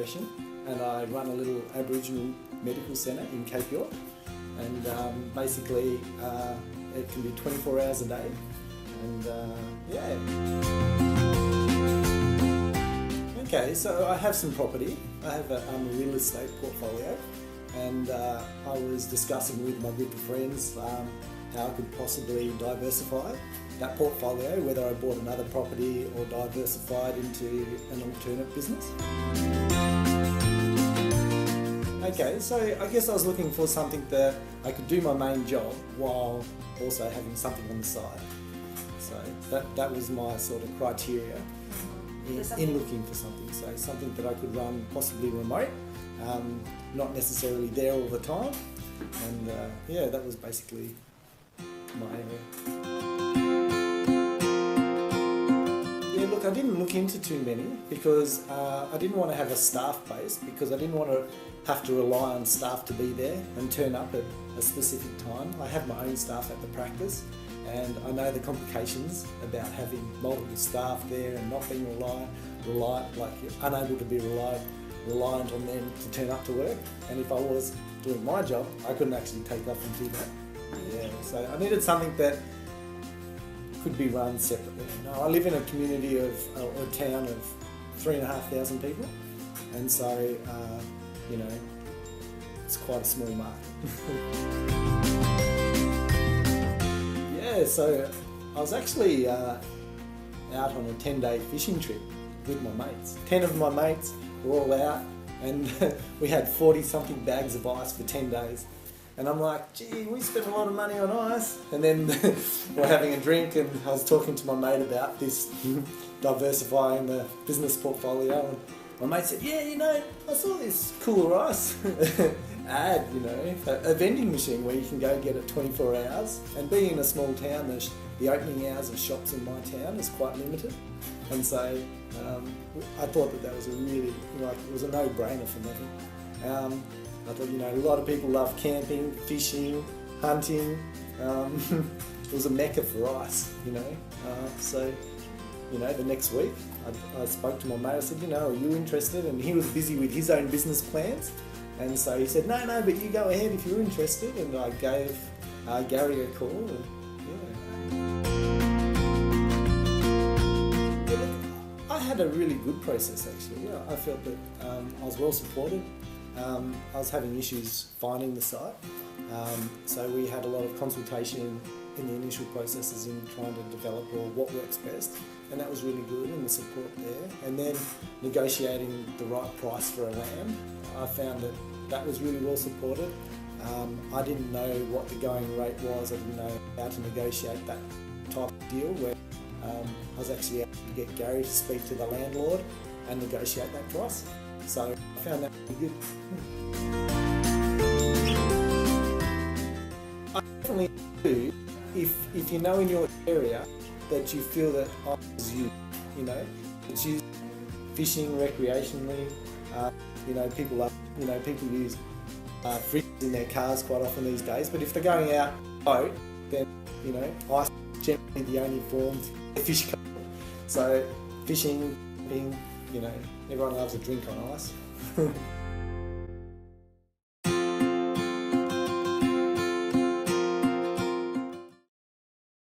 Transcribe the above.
profession, and I run a little Aboriginal medical centre in Cape York, and basically it can be 24 hours a day, and yeah. Okay, so I have some property. I have a real estate portfolio, and I was discussing with my group of friends how I could possibly diversify that portfolio, whether I bought another property or diversified into an alternate business. Okay, so I guess I was looking for something that I could do my main job while also having something on the side. So that was my sort of criteria in looking for something. So something that I could run possibly remote, not necessarily there all the time. And yeah, that was basically my area. Yeah, look, I didn't look into too many because I didn't want to have a staff base, because I didn't want to have to rely on staff to be there and turn up at a specific time. I have my own staff at the practice, and I know the complications about having multiple staff there and not being unable to be reliant on them to turn up to work. And if I was doing my job, I couldn't actually take off and do that. Yeah, so I needed something that could be run separately. You know, I live in a community of, or a town of 3,500 people, and so you know, it's quite a small market. Yeah, so I was actually out on a 10-day fishing trip with my mates. 10 of my mates were all out, and we had 40-something bags of ice for 10 days. And I'm like, gee, we spent a lot of money on ice. And then we're having a drink, and I was talking to my mate about this diversifying the business portfolio. And my mate said, yeah, you know, I saw this Kooler ice ad, you know, a vending machine where you can go get it 24 hours. And being in a small town, the opening hours of shops in my town is quite limited. And so I thought that was a really, it was a no-brainer for me. I thought, you know, a lot of people love camping, fishing, hunting. It was a mecca for us, you know. So, you know, the next week I spoke to my mate. I said, you know, are you interested? And he was busy with his own business plans. And so he said, no, but you go ahead if you're interested. And I gave Gary a call. And, yeah, look, I had a really good process, actually. Yeah, I felt that I was well supported. I was having issues finding the site, so we had a lot of consultation in the initial processes in trying to develop what works best, and that was really good, and the support there. And then negotiating the right price for a land, I found that was really well supported. I didn't know what the going rate was. I didn't know how to negotiate that type of deal, where I was actually able to get Gary to speak to the landlord and negotiate that price. So I found that really good. I definitely do, if you know in your area that you feel that ice is used, you know, it's used fishing recreationally. You know, people use fridges in their cars quite often these days. But if they're going out boat, then you know, ice is generally the only form of fish. So fishing, you know, everyone loves a drink on ice.